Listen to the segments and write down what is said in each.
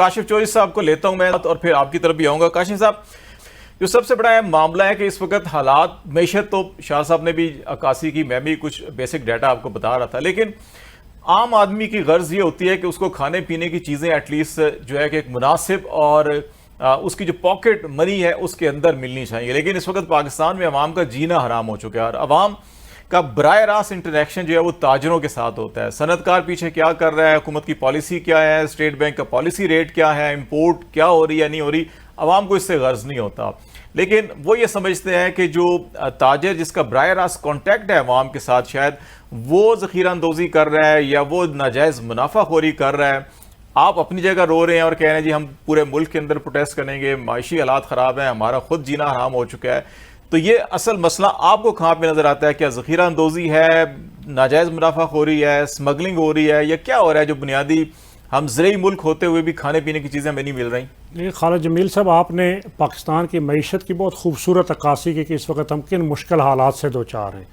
کاشف چودھری صاحب کو لیتا ہوں میں اور پھر آپ کی طرف بھی آؤں گا. کاشف صاحب، جو سب سے بڑا معاملہ ہے کہ اس وقت حالات معیشت، تو شاہ صاحب نے بھی عکاسی کی، میں بھی کچھ بیسک ڈیٹا آپ کو بتا رہا تھا، لیکن عام آدمی کی غرض یہ ہوتی ہے کہ اس کو کھانے پینے کی چیزیں ایٹ لیسٹ جو ہے کہ ایک مناسب اور اس کی جو پاکٹ منی ہے اس کے اندر ملنی چاہیے. لیکن اس وقت پاکستان میں عوام کا جینا حرام ہو چکا ہے، اور عوام کا براہ راست انٹریکشن جو ہے وہ تاجروں کے ساتھ ہوتا ہے. صنعت کار پیچھے کیا کر رہا ہے، حکومت کی پالیسی کیا ہے، اسٹیٹ بینک کا پالیسی ریٹ کیا ہے، امپورٹ کیا ہو رہی ہے نہیں ہو رہی، عوام کو اس سے غرض نہیں ہوتا. لیکن وہ یہ سمجھتے ہیں کہ جو تاجر جس کا براہ راست کانٹیکٹ ہے عوام کے ساتھ، شاید وہ ذخیرہ اندوزی کر رہا ہے یا وہ ناجائز منافع خوری کر رہا ہے. آپ اپنی جگہ رو رہے ہیں اور کہہ رہے ہیں جی ہم پورے ملک کے اندر پروٹیسٹ کریں گے، معاشی حالات خراب ہیں، ہمارا خود جینا حرام ہو چکا ہے. تو یہ اصل مسئلہ آپ کو کہاں پہ نظر آتا ہے؟ کیا ذخیرہ اندوزی ہے، ناجائز منافع خوری ہے، اسمگلنگ ہو رہی ہے، یا کیا ہو رہا ہے جو بنیادی ہم زرعی ملک ہوتے ہوئے بھی کھانے پینے کی چیزیں ہمیں نہیں مل رہی؟ خالد جمیل صاحب، آپ نے پاکستان کی معیشت کی بہت خوبصورت عکاسی کی کہ اس وقت ہم کن مشکل حالات سے دوچار ہیں،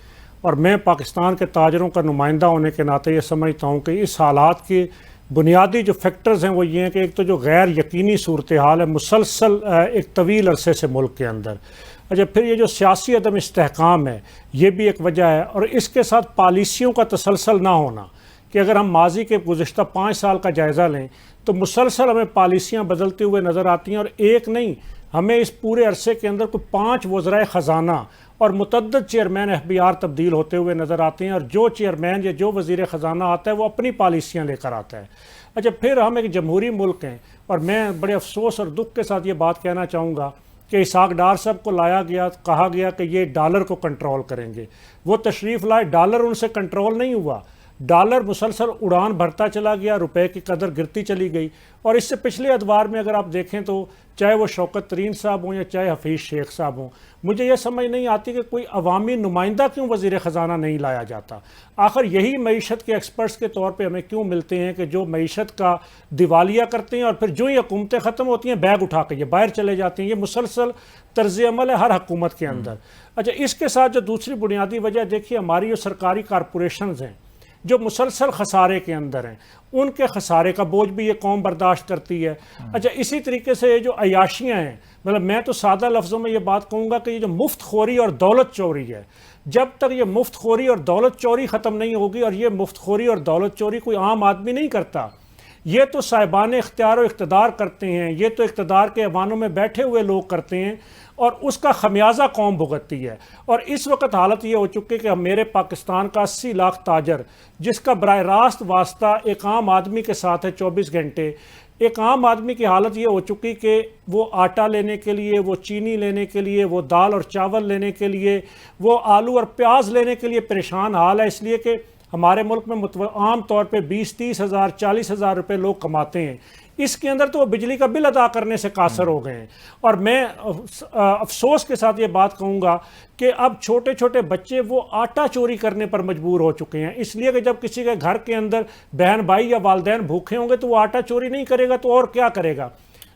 اور میں پاکستان کے تاجروں کا نمائندہ ہونے کے ناطے یہ سمجھتا ہوں کہ اس حالات کے بنیادی جو فیکٹرز ہیں وہ یہ ہیں کہ ایک تو جو غیر یقینی صورتحال ہے مسلسل ایک طویل عرصے سے ملک کے اندر، اچھا پھر یہ جو سیاسی عدم استحکام ہے یہ بھی ایک وجہ ہے، اور اس کے ساتھ پالیسیوں کا تسلسل نہ ہونا کہ اگر ہم ماضی کے گزشتہ 5 سال کا جائزہ لیں تو مسلسل ہمیں پالیسیاں بدلتے ہوئے نظر آتی ہیں، اور ایک نہیں، ہمیں اس پورے عرصے کے اندر کوئی 5 وزرائے خزانہ اور متعدد چیئرمین FBR تبدیل ہوتے ہوئے نظر آتے ہیں، اور جو چیئرمین یا جو وزیر خزانہ آتا ہے وہ اپنی پالیسیاں لے کر آتا ہے. اچھا پھر ہم ایک جمہوری ملک ہیں، اور میں بڑے افسوس اور دکھ کے ساتھ یہ بات کہنا چاہوں گا کہ اسحاق ڈار صاحب کو لایا گیا، کہا گیا کہ یہ ڈالر کو کنٹرول کریں گے، وہ تشریف لائے، ڈالر ان سے کنٹرول نہیں ہوا، ڈالر مسلسل اڑان بھرتا چلا گیا، روپے کی قدر گرتی چلی گئی. اور اس سے پچھلے ادوار میں اگر آپ دیکھیں تو چاہے وہ شوکت ترین صاحب ہوں یا چاہے حفیظ شیخ صاحب ہوں، مجھے یہ سمجھ نہیں آتی کہ کوئی عوامی نمائندہ کیوں وزیر خزانہ نہیں لایا جاتا. آخر یہی معیشت کے ایکسپرٹس کے طور پہ ہمیں کیوں ملتے ہیں کہ جو معیشت کا دیوالیہ کرتے ہیں اور پھر جو ہی حکومتیں ختم ہوتی ہیں بیگ اٹھا کے یہ باہر چلے جاتے ہیں. یہ مسلسل طرز عمل ہے ہر حکومت کے اندر. اچھا اس کے ساتھ جو دوسری بنیادی وجہ دیکھیے، ہماری جو سرکاری کارپوریشنز ہیں جو مسلسل خسارے کے اندر ہیں، ان کے خسارے کا بوجھ بھی یہ قوم برداشت کرتی ہے. اچھا اسی طریقے سے یہ جو عیاشیاں ہیں، مطلب میں تو سادہ لفظوں میں یہ بات کہوں گا کہ یہ جو مفت خوری اور دولت چوری ہے، جب تک یہ مفت خوری اور دولت چوری ختم نہیں ہوگی، اور یہ مفت خوری اور دولت چوری کوئی عام آدمی نہیں کرتا، یہ تو صاحبان اختیار و اقتدار کرتے ہیں، یہ تو اقتدار کے ایوانوں میں بیٹھے ہوئے لوگ کرتے ہیں، اور اس کا خمیازہ قوم بھگتتی ہے. اور اس وقت حالت یہ ہو چکی کہ میرے پاکستان کا 80 لاکھ تاجر جس کا براہ راست واسطہ ایک عام آدمی کے ساتھ ہے 24 گھنٹے، ایک عام آدمی کی حالت یہ ہو چکی کہ وہ آٹا لینے کے لیے، وہ چینی لینے کے لیے، وہ دال اور چاول لینے کے لیے، وہ آلو اور پیاز لینے کے لیے پریشان حال ہے، اس لیے کہ ہمارے ملک میں عام طور پہ 20-30 ہزار 40 ہزار روپے لوگ کماتے ہیں، اس کے اندر تو وہ بجلی کا بل ادا کرنے سے قاصر ہو گئے ہیں. اور میں افسوس کے ساتھ یہ بات کہوں گا کہ اب چھوٹے چھوٹے بچے وہ آٹا چوری کرنے پر مجبور ہو چکے ہیں، اس لیے کہ جب کسی کے گھر کے اندر بہن بھائی یا والدین بھوکے ہوں گے تو وہ آٹا چوری نہیں کرے گا تو اور کیا کرے گا.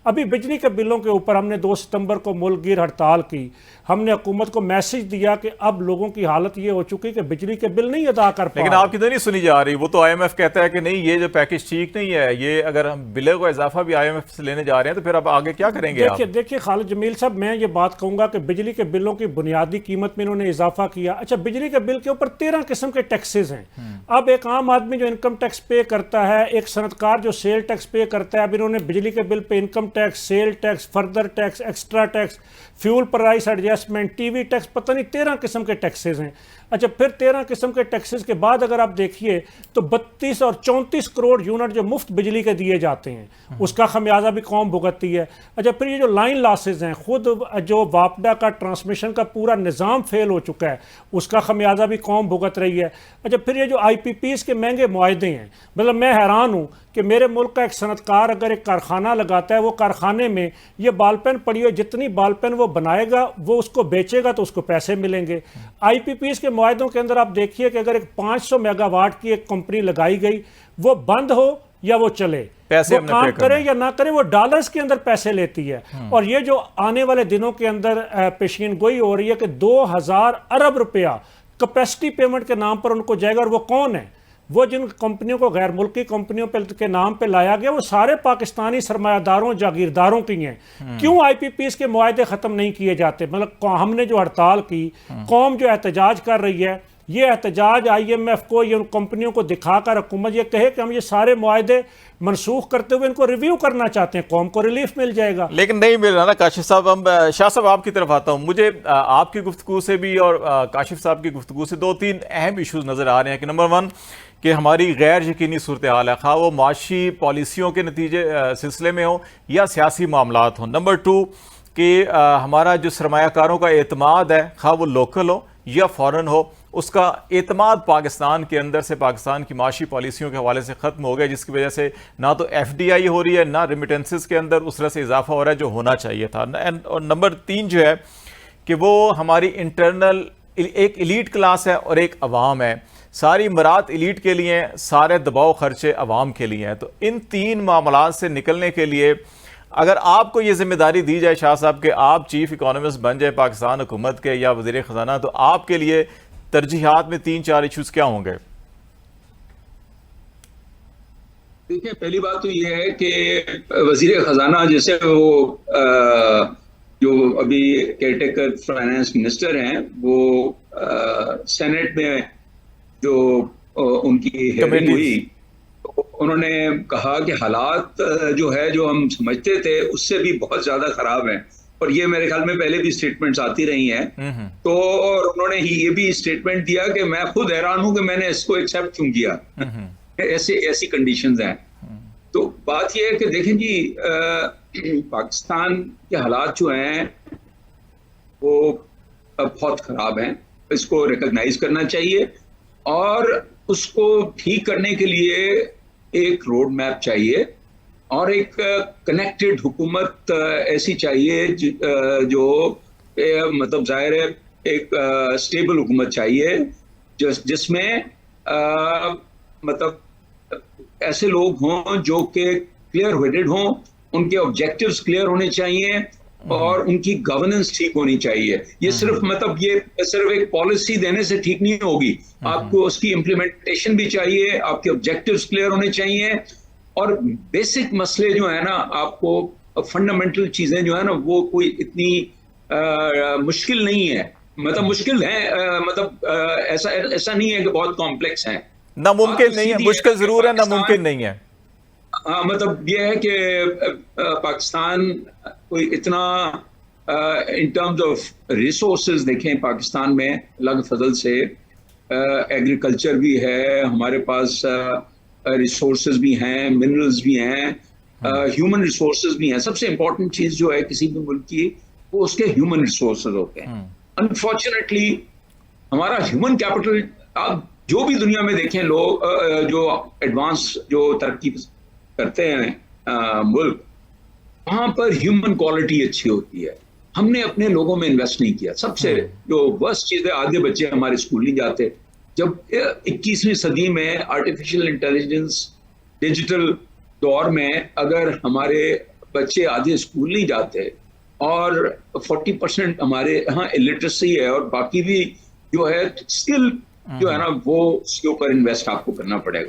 ابھی بجلی کے بلوں کے اوپر ہم نے 2 ستمبر کو ملک گیر ہڑتال کی، ہم نے حکومت کو میسج دیا کہ اب لوگوں کی حالت یہ ہو چکی کہ بجلی کے بل نہیں ادا کر پا. لیکن آپ کی تو نہیں سنی جا رہی، وہ تو IMF کہتا ہے کہ نہیں یہ جو پیکج ٹھیک نہیں ہے، یہ اگر ہم بلوں کو اضافہ بھی IMF سے لینے جا رہے ہیں تو پھر اب آگے کیا کریں گے؟ دیکھیے خالد جمیل صاحب، میں یہ بات کہوں گا کہ بجلی کے بلوں کی بنیادی قیمت میں انہوں نے اضافہ کیا. اچھا بجلی کے بل کے اوپر 13 قسم کے ٹیکسز ہیں. اب ایک عام آدمی جو انکم ٹیکس پے کرتا ہے، ایک صنعت کار جو سیل ٹیکس پے کرتا ہے، اب انہوں نے بجلی کے بل پہ income tax, sale tax, further tax, extra tax, fuel price adjustment, T V tax, پتہ نہیں 13 قسم کے ٹیکسز ہیں. اچھا پھر 13 قسم کے ٹیکسز کے بعد اگر آپ دیکھیے تو 32 اور 34 کروڑ یونٹ جو مفت بجلی کے دیے جاتے ہیں، اس کا خمیازہ بھی قوم بھگتتی ہے. اچھا پھر یہ جو لائن لاسز ہیں، خود جو واپڈا کا ٹرانسمیشن کا پورا نظام فیل ہو چکا ہے، اس کا خمیازہ بھی قوم بھگت رہی ہے. اچھا پھر یہ جو IPPs کے مہنگے معاہدے ہیں، مطلب میں حیران ہوں کہ میرے ملک کا ایک صنعت کار اگر ایک کارخانہ لگاتا ہے، وہ کارخانے میں یہ بال پین پڑی ہو، جتنی بال پین وہ بنائے گا وہ اس کو بیچے گا تو اس کو پیسے ملیں گے. IPPs کے معاہدوں کے اندر آپ دیکھیے کہ اگر ایک 500 میگا واٹ کی ایک کمپنی لگائی گئی، وہ بند ہو یا وہ چلے، وہ کام کرے یا نہ کرے، وہ ڈالرز کے اندر پیسے لیتی ہے. اور یہ جو آنے والے دنوں کے اندر پیشین گوئی ہو رہی ہے کہ 2000 ارب روپیہ کیپیسٹی پیمنٹ کے نام پر ان کو جائے گا، اور وہ کون ہے؟ وہ جن کمپنیوں کو غیر ملکی کمپنیوں کے نام پہ لایا گیا وہ سارے پاکستانی سرمایہ داروں جاگیرداروں کی ہیں. کیوں آئی پی پیز کے معاہدے ختم نہیں کیے جاتے؟ مطلب ہم نے جو ہڑتال کی، قوم جو احتجاج کر رہی ہے، یہ احتجاج آئی ایم ایف کو، یہ ان کمپنیوں کو دکھا کر حکومت یہ کہے کہ ہم یہ سارے معاہدے منسوخ کرتے ہوئے ان کو ریویو کرنا چاہتے ہیں، قوم کو ریلیف مل جائے گا. لیکن نہیں مل رہا نا کاشف صاحب. ہم شاہ صاحب آپ کی طرف آتا ہوں. مجھے آپ کی گفتگو سے بھی اور کاشف صاحب کی گفتگو سے 2-3 اہم ایشوز نظر آ رہے ہیں کہ نمبر 1 کہ ہماری غیر یقینی صورتحال ہے، خواہ وہ معاشی پالیسیوں کے نتیجے سلسلے میں ہوں یا سیاسی معاملات ہوں. نمبر 2 کہ ہمارا جو سرمایہ کاروں کا اعتماد ہے، خواہ وہ لوکل ہو یا فورن ہو، اس کا اعتماد پاکستان کے اندر سے پاکستان کی معاشی پالیسیوں کے حوالے سے ختم ہو گیا، جس کی وجہ سے نہ تو ایف ڈی آئی ہو رہی ہے، نہ ریمیٹنسز کے اندر اس طرح سے اضافہ ہو رہا ہے جو ہونا چاہیے تھا. اور نمبر 3 جو ہے کہ وہ ہماری انٹرنل ایک ایلیٹ کلاس ہے اور ایک عوام ہے. ساری مراد ایلیٹ کے لیے ہیں، سارے دباؤ خرچے عوام کے لیے ہیں. تو ان 3 معاملات سے نکلنے کے لیے اگر آپ کو یہ ذمہ داری دی جائے شاہ صاحب کہ آپ چیف اکانومسٹ بن جائے پاکستان حکومت کے یا وزیر خزانہ، تو آپ کے لیے ترجیحات میں 3-4 ایشوز کیا ہوں گے؟ دیکھیں، پہلی بات تو یہ ہے کہ وزیر خزانہ جیسے وہ جو ابھی کیئر ٹیکر فائنانس منسٹر ہیں، وہ سینٹ میں جو ان کی ہیئرنگ ہوئی، انہوں نے کہا کہ حالات جو ہے جو ہم سمجھتے تھے اس سے بھی بہت زیادہ خراب ہیں. اور یہ میرے خیال میں پہلے بھی سٹیٹمنٹس آتی رہی ہیں. تو اور انہوں نے یہ بھی سٹیٹمنٹ دیا کہ میں خود حیران ہوں کہ میں نے اس کو ایکسیپٹ کیوں کیا، ایسی کنڈیشنز ہیں. تو بات یہ ہے کہ دیکھیں جی، پاکستان کے حالات جو ہیں وہ بہت خراب ہیں. اس کو ریکگنائز کرنا چاہیے اور اس کو ٹھیک کرنے کے لیے ایک روڈ میپ چاہیے اور ایک کنیکٹڈ حکومت ایسی چاہیے جو مطلب ظاہر ہے ایک اسٹیبل حکومت چاہیے جس میں مطلب ایسے لوگ ہوں جو کہ کلیئر ہیڈڈ ہوں، ان کے آبجیکٹیوز کلیئر ہونے چاہیے اور ان کی گورننس ٹھیک ہونی چاہیے. یہ صرف مطلب یہ صرف ایک پالیسی دینے سے ٹھیک نہیں ہوگی، آپ کو اس کی امپلیمنٹیشن بھی چاہیے، آپ کے آبجیکٹیوز کلیئر ہونے چاہیے اور بیسک مسئلے جو ہیں نا، آپ کو فنڈامنٹل چیزیں جو ہے نا وہ کوئی اتنی مشکل نہیں ہے. مطلب مشکل ہے، مطلب ایسا نہیں ہے کہ بہت کمپلیکس ہیں. ناممکن نہیں ہے، مشکل ضرور ہے، ناممکن نہیں ہے. مطلب یہ ہے کہ پاکستان کوئی اتنا ان ٹرمز آف ریسورسز دیکھیں پاکستان میں اللہ کے فضل سے ایگریکلچر بھی ہے، ہمارے پاس ریسورسز بھی ہیں، منرلز بھی ہیں، ہیومن ریسورسز بھی ہیں. سب سے امپورٹنٹ چیز جو ہے کسی بھی ملک کی وہ اس کے ہیومن ریسورسز ہوتے ہیں. انفارچونیٹلی ہمارا ہیومن کیپٹل، آپ جو بھی دنیا میں دیکھیں لوگ جو ایڈوانس جو ترقی کرتے ہیں ملک، وہاں پر ہیومن کوالٹی اچھی ہوتی ہے. ہم نے اپنے لوگوں میں انویسٹ نہیں کیا. سب سے جو ورسٹ چیز ہے، آدھے بچے ہمارے اسکول نہیں جاتے. جب 21ویں صدی میں آرٹیفیشل انٹیلیجنس ڈیجیٹل دور میں اگر ہمارے بچے آدھے اسکول نہیں جاتے اور 40% ہمارے ہاں الٹریسی ہے اور باقی بھی جو ہے اسکل جو ہے نا وہ اس کے اوپر انویسٹ آپ کو کرنا پڑے گا.